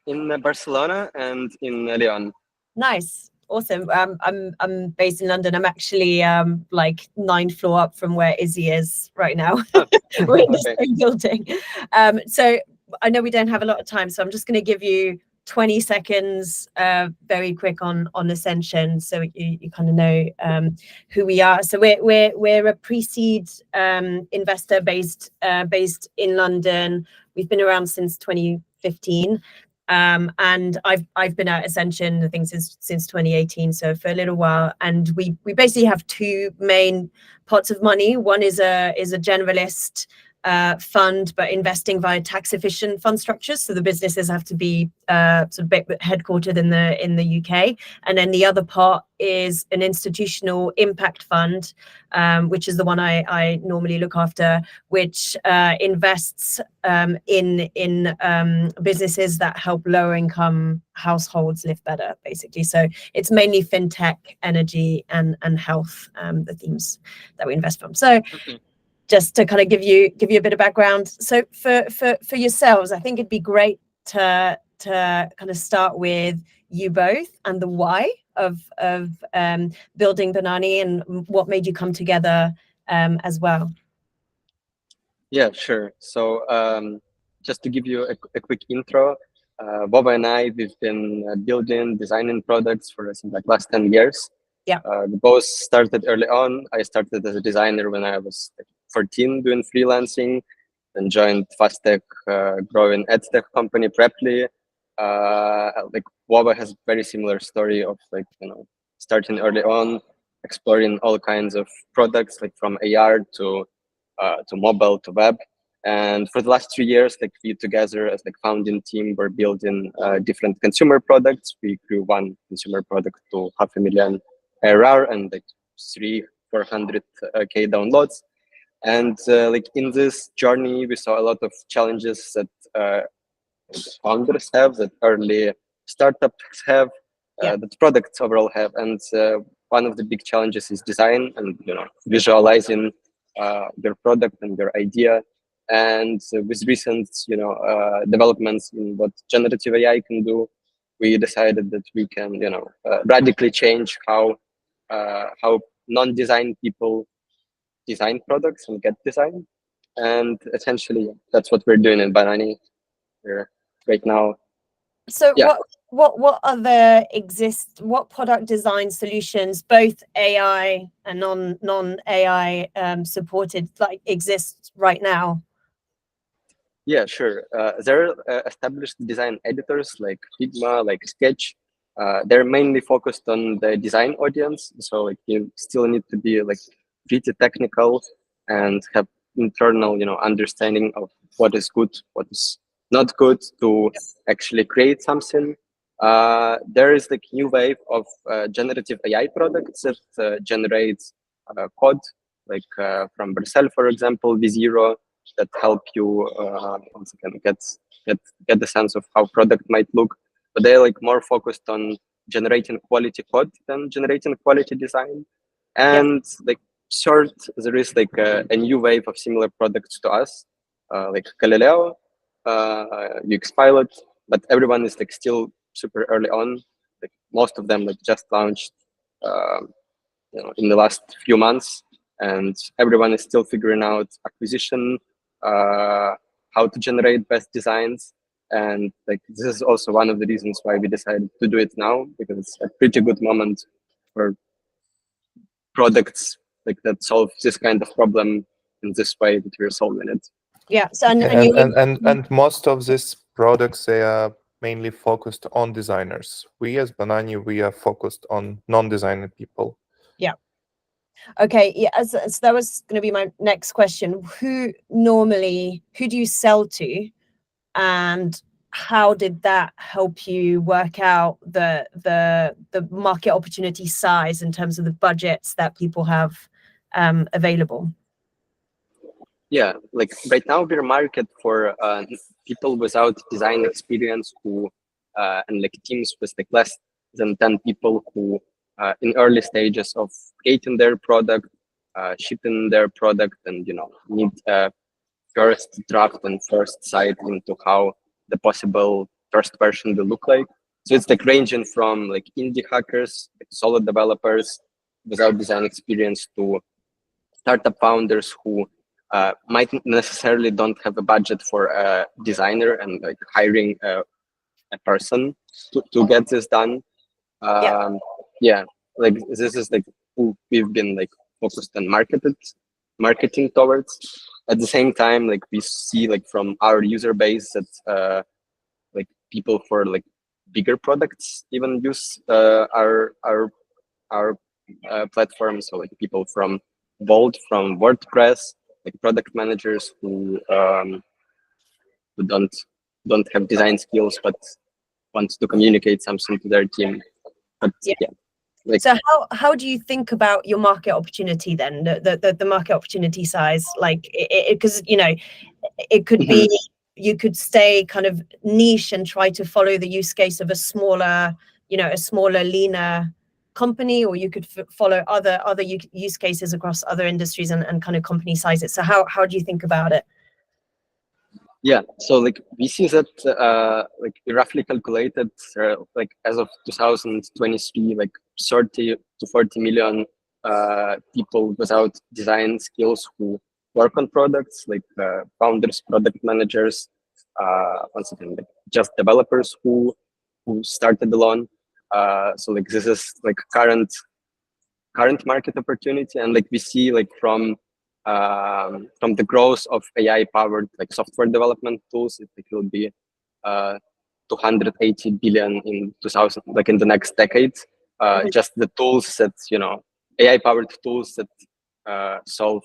In Barcelona and in Leon. Nice. Awesome. I'm based in London. I'm actually like 9th floor up from where Izzy is right now. Oh, We're in the okay. same building. So I know we don't have a lot of time, so I'm just going to give you 20 seconds, very quick on Ascension, so you kind of know who we are. So we're a pre-seed investor based in London. We've been around since 2015. And I've been at Ascension, I think, since 2018, so for a little while. And we basically have two main pots of money. One is a generalist fund, but investing via tax efficient fund structures. So the businesses have to be sort of headquartered in the UK. And then the other part is an institutional impact fund, which is the one I normally look after, which invests in businesses that help lower income households live better, basically. So it's mainly fintech, energy, and health, the themes that we invest from. So just to kind of give you a bit of background. So for yourselves, I think it'd be great to kind of start with you both and the why of building Banani and what made you come together as well. Yeah, sure. So just to give you a quick intro, Boba and I, we've been building, designing products for like last 10 years. Yeah. We both started early on. I started as a designer when I was like 14 doing freelancing, then joined fast tech, growing ed tech company Preply. Like Boba has a very similar story of like, starting early on, exploring all kinds of products, like from AR to mobile to web. And for the last 3 years, like we together as like founding team, were building different consumer products. We grew one consumer product to 500,000 ARR and like 400K downloads. And like in this journey, we saw a lot of challenges that founders have, that early startups have, that products overall have. And one of the big challenges is design and visualizing their product and their idea. And with recent developments in what generative AI can do, we decided that we can radically change how non-design people design products and get design. And essentially that's what we're doing in Banani right now. So what other what product design solutions, both AI and non AI supported, like exist right now? Yeah, sure. There are established design editors like Figma, like Sketch. They're mainly focused on the design audience, so like you still need to be like pretty technical and have internal, understanding of what is good, what is not good to actually create something. There is like new wave of generative AI products that generates code, like from Vercel, for example, V0, that help you once again get the sense of how product might look. But they're like more focused on generating quality code than generating quality design. And like short, there is like a new wave of similar products to us, like Galileo, UX Pilot, but everyone is like still super early on. Like most of them like just launched in the last few months, and everyone is still figuring out acquisition, how to generate best designs. And like this is also one of the reasons why we decided to do it now, because it's a pretty good moment for products like that solve this kind of problem in this way that we're solving it. Yeah. So and most of these products, they are mainly focused on designers. We as Banani, we are focused on non-designer people. Yeah. Okay. Yeah. So that was going to be my next question. Who do you sell to, and how did that help you work out the market opportunity size in terms of the budgets that people have available? Yeah, like right now we're market for people without design experience who and like teams with like less than 10 people who in early stages of creating their product, shipping their product, and need a first draft and first sight into how the possible first version will look like. So it's like ranging from like indie hackers, like solid developers without design experience, to startup founders who might necessarily don't have a budget for a designer and like hiring a person to get this done. Yeah, like this is like who we've been like focused and marketing towards. At the same time, like we see like from our user base that like people for like bigger products even use our platform. So like people from Vault, from WordPress, like product managers who don't have design skills but want to communicate something to their team. But yeah, like, so how do you think about your market opportunity then, the market opportunity size, like because you know it could be you could stay kind of niche and try to follow the use case of a smaller leaner company, or you could follow other use cases across other industries and kind of company sizes. So how do you think about it? yeah, so like we see that like we roughly calculated like as of 2023, like 30 to 40 million people without design skills who work on products, like founders, product managers, once again, like just developers who started alone. So like this is like current market opportunity, and like we see like from the growth of AI powered like software development tools, it will be 280 billion in 2000, like in the next decade. Just the tools that AI powered tools that solve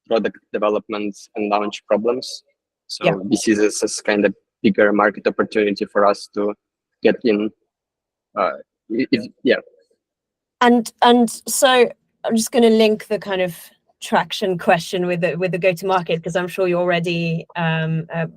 product development and launch problems. So we see this as kind of bigger market opportunity for us to get in. And so I'm just going to link the kind of traction question with the go-to-market, because I'm sure you're already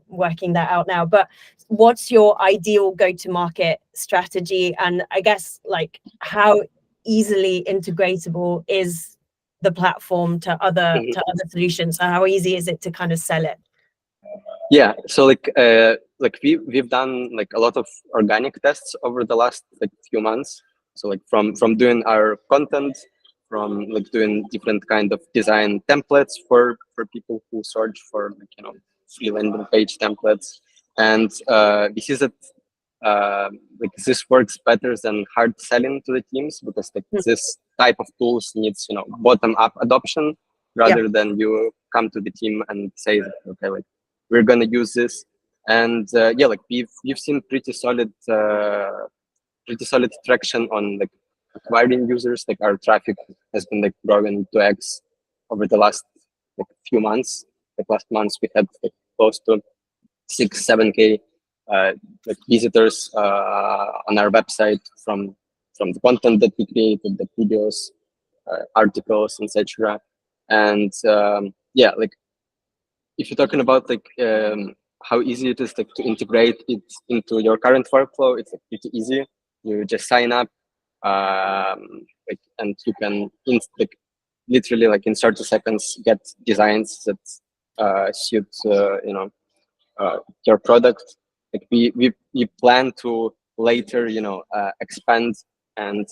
working that out now. But what's your ideal go-to-market strategy? And I guess like how easily integratable is the platform to other solutions? So how easy is it to kind of sell it? Yeah, so like we've done like a lot of organic tests over the last like few months. So like from doing our content, from like doing different kind of design templates for people who search for like free landing page templates, and we see that like this works better than hard selling to the teams, because like this type of tools needs bottom up adoption rather than you come to the team and say okay, like we're gonna use this. And yeah, like we've seen pretty solid traction on like acquiring users. Like our traffic has been like growing 2x over the last like few months. Like last months we had like close to 6-7K like visitors on our website from the content that we created, the videos, articles, etc. And yeah, like if you're talking about like how easy it is like to integrate it into your current workflow, it's like pretty easy. You just sign up, like, and you can literally like in 30 seconds get designs that suit your product. Like we plan to later expand and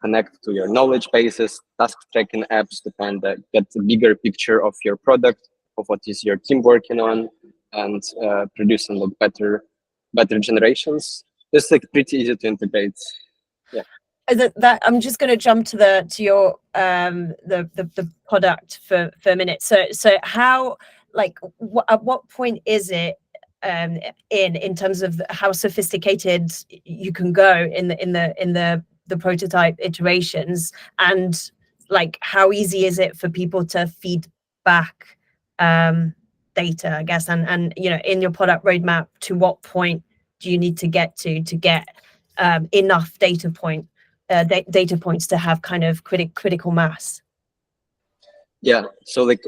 connect to your knowledge bases, task tracking apps to kind of get a bigger picture of your product, of what is your team working on, and producing like better generations. It's like pretty easy to integrate. Yeah. That I'm just going to jump to your the product for a minute. So how, like, at what point is it in terms of how sophisticated you can go in the prototype iterations, and like how easy is it for people to feed back data, I guess, and in your product roadmap, to what point do you need to get to get enough data points to have kind of critical mass? Yeah, so like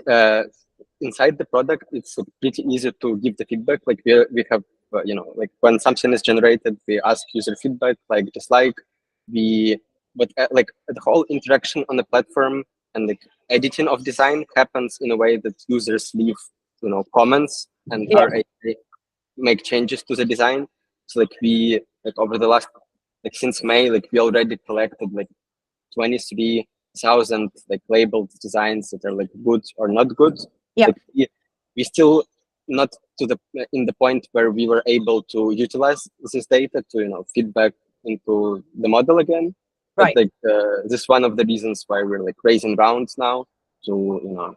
inside the product, it's pretty easy to give the feedback. Like we have like when something is generated, we ask user feedback, like but like the whole interaction on the platform and like editing of design happens in a way that users leave comments and are able to make changes to the design. So like we like over the last like since May, like we already collected like 23,000 like labeled designs that are like good or not good. Yeah. Like we still not to the in the point where we were able to utilize this data to feedback into the model again. But Right. like this is one of the reasons why we're like raising rounds now to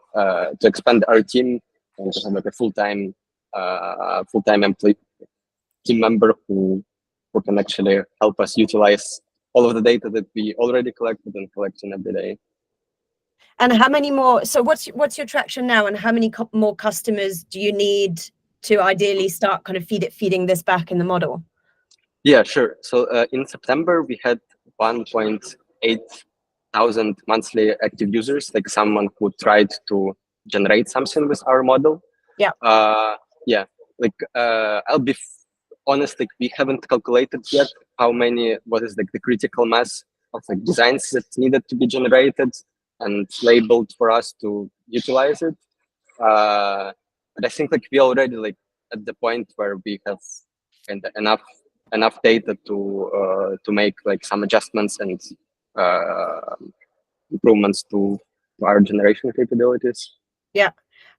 expand our team and to have like a full-time employee team member who can actually help us utilize all of the data that we already collected and collecting every day. And how many more? So what's your traction now, and how many more customers do you need to ideally start kind of feeding this back in the model? Yeah, sure. So in September we had 1.8 thousand monthly active users, like someone who tried to generate something with our model. Yeah. Yeah. Like I'll be honest, like we haven't calculated yet what is like the critical mass of like designs that needed to be generated and labeled for us to utilize it. But I think like we already like at the point where we have kind of enough data to make like some adjustments and improvements to our generation capabilities. Yeah.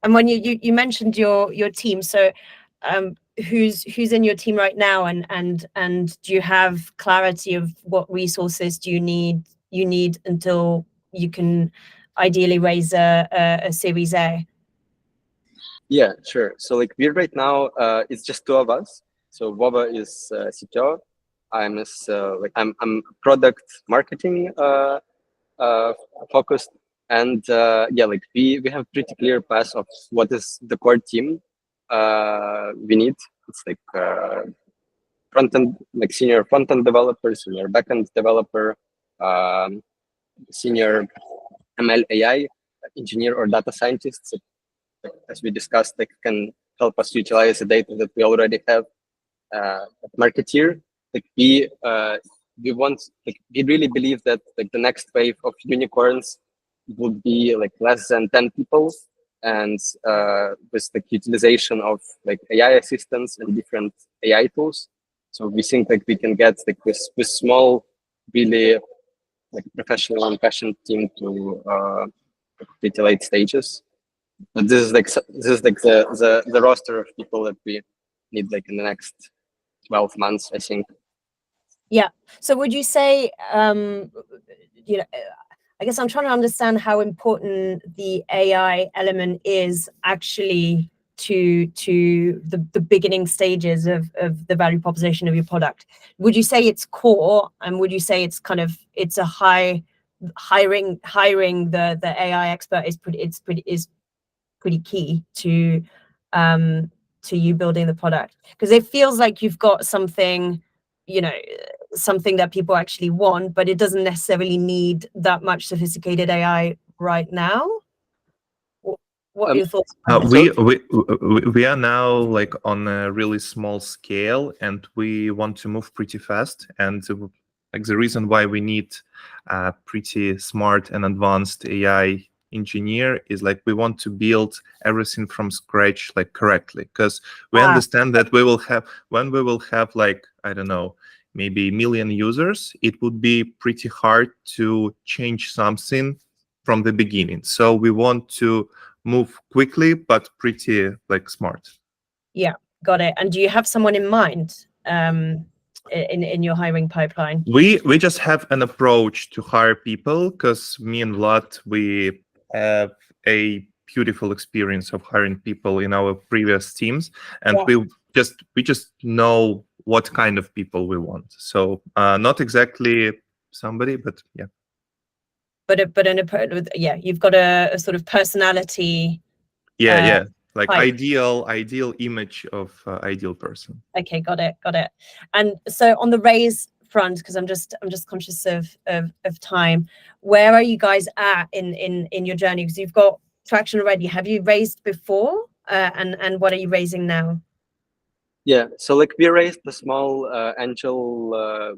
And when you mentioned your team, so who's in your team right now, and do you have clarity of what resources do you need until you can ideally raise a Series A? Yeah, sure. So like we're right now, it's just two of us. So Vova is CTO. I'm product marketing focused, and yeah, like we have pretty clear path of what is the core team we need. It's like front end, like senior front end developer, senior backend developer, senior ML AI engineer or data scientists. As we discussed, they can help us utilize the data that we already have at Marketeer. Like we really believe that like the next wave of unicorns would be like less than 10 people, and with the utilization of like AI assistants and different AI tools. So we think like we can get like with small, really like professional and passionate team to pretty late stages. But this is like the roster of people that we need like in the next 12 months, I think. Yeah. So would you say, I guess I'm trying to understand how important the AI element is actually to the beginning stages of the value proposition of your product. Would you say it's core, and would you say it's a hiring the AI expert is pretty key to you building the product? Because it feels like you've got something that people actually want, but it doesn't necessarily need that much sophisticated AI right now. What are your thoughts? We are now like on a really small scale, and we want to move pretty fast. And like the reason why we need a pretty smart and advanced AI engineer is like we want to build everything from scratch like correctly, because we understand that when we will have like, I don't know, maybe 1 million users, it would be pretty hard to change something from the beginning. So we want to move quickly but pretty like smart. Yeah, got it. And do you have someone in mind in your hiring pipeline? We just have an approach to hire people, because me and Vlad, we have a beautiful experience of hiring people in our previous teams, and we just know what kind of people we want. So not exactly somebody, but yeah. You've got a sort of personality. Yeah, like type. ideal image of ideal person. Okay, got it. And so on the raise front, because I'm just conscious of time, where are you guys at in your journey? Because you've got traction already. Have you raised before? And what are you raising now? Yeah, so like we raised the small angel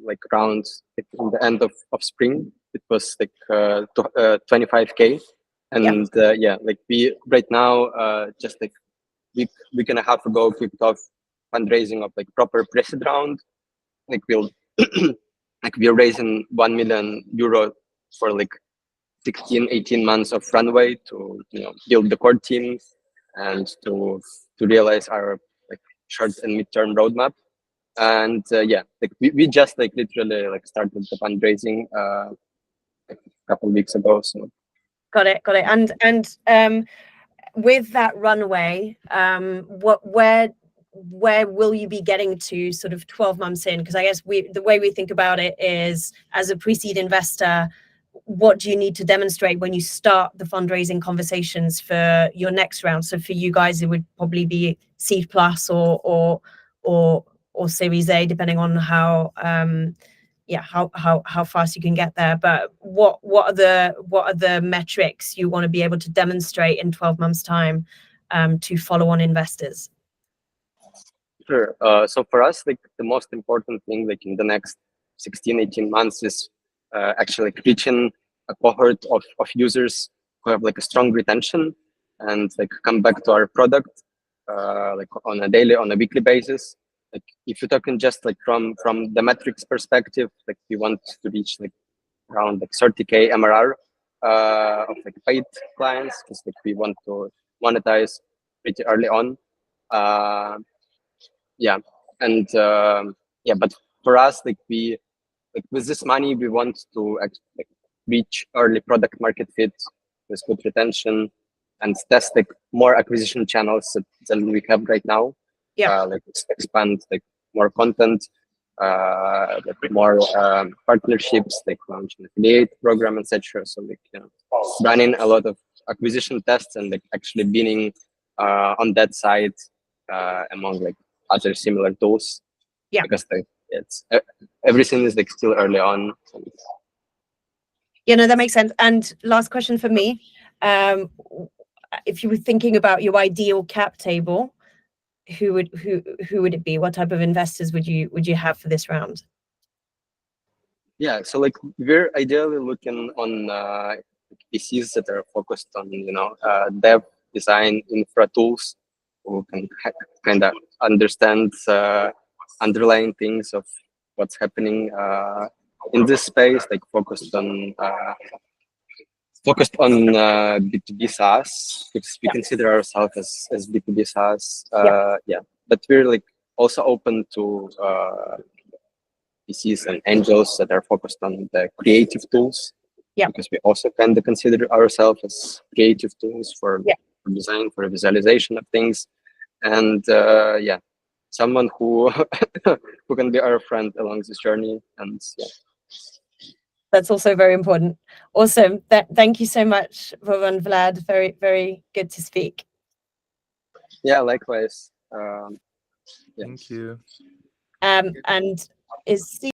like round in the end of spring. It was like 25K, and like we right now just like week and a half ago kicked off fundraising of like proper pre-seed round. Like we'll like we're raising 1 million euro for like 16, 18 months of runway to build the core team and to realize our like short and midterm roadmap. And like we just like literally like started the fundraising like a couple of weeks ago. So got it. And with that runway, where will you be getting to sort of 12 months in? Because I guess the way we think about it is, as a pre-seed investor, what do you need to demonstrate when you start the fundraising conversations for your next round? So for you guys, it would probably be seed plus or Series A, depending on how fast you can get there. But what are the metrics you want to be able to demonstrate in 12 months time to follow on investors? Sure. So for us, like the most important thing, like in the next 16, 18 months is actually like reaching a cohort of users who have like a strong retention and like come back to our product like on a weekly basis. Like if you're talking just like from the metrics perspective, like we want to reach like around like 30K MRR of like paid clients, because like we want to monetize pretty early on. But for us, like with this money, we want to like reach early product market fit with good retention and test like more acquisition channels than we have right now. Like expand like more content, like more partnerships, like launch an affiliate program, etc. So like running a lot of acquisition tests and like actually being on that side among like other similar tools. Because like it's everything is like still early on. No, that makes sense. And last question for me, if you were thinking about your ideal cap table, who would it be? What type of investors would you have for this round? Yeah, so like we're ideally looking on PCs that are focused on dev, design, infra tools, who can kind of understand underlying things of what's happening in this space, like focused on B2B SaaS, because we consider ourselves as B2B SaaS. But we're like also open to VCs and angels that are focused on the creative tools. Because we also kind of consider ourselves as creative tools for design, for visualization of things. And someone who who can be our friend along this journey. And that's also very important. Awesome. Thank you so much, Vovan, Vlad. Very, very good to speak. Yeah, likewise. Thank you. And is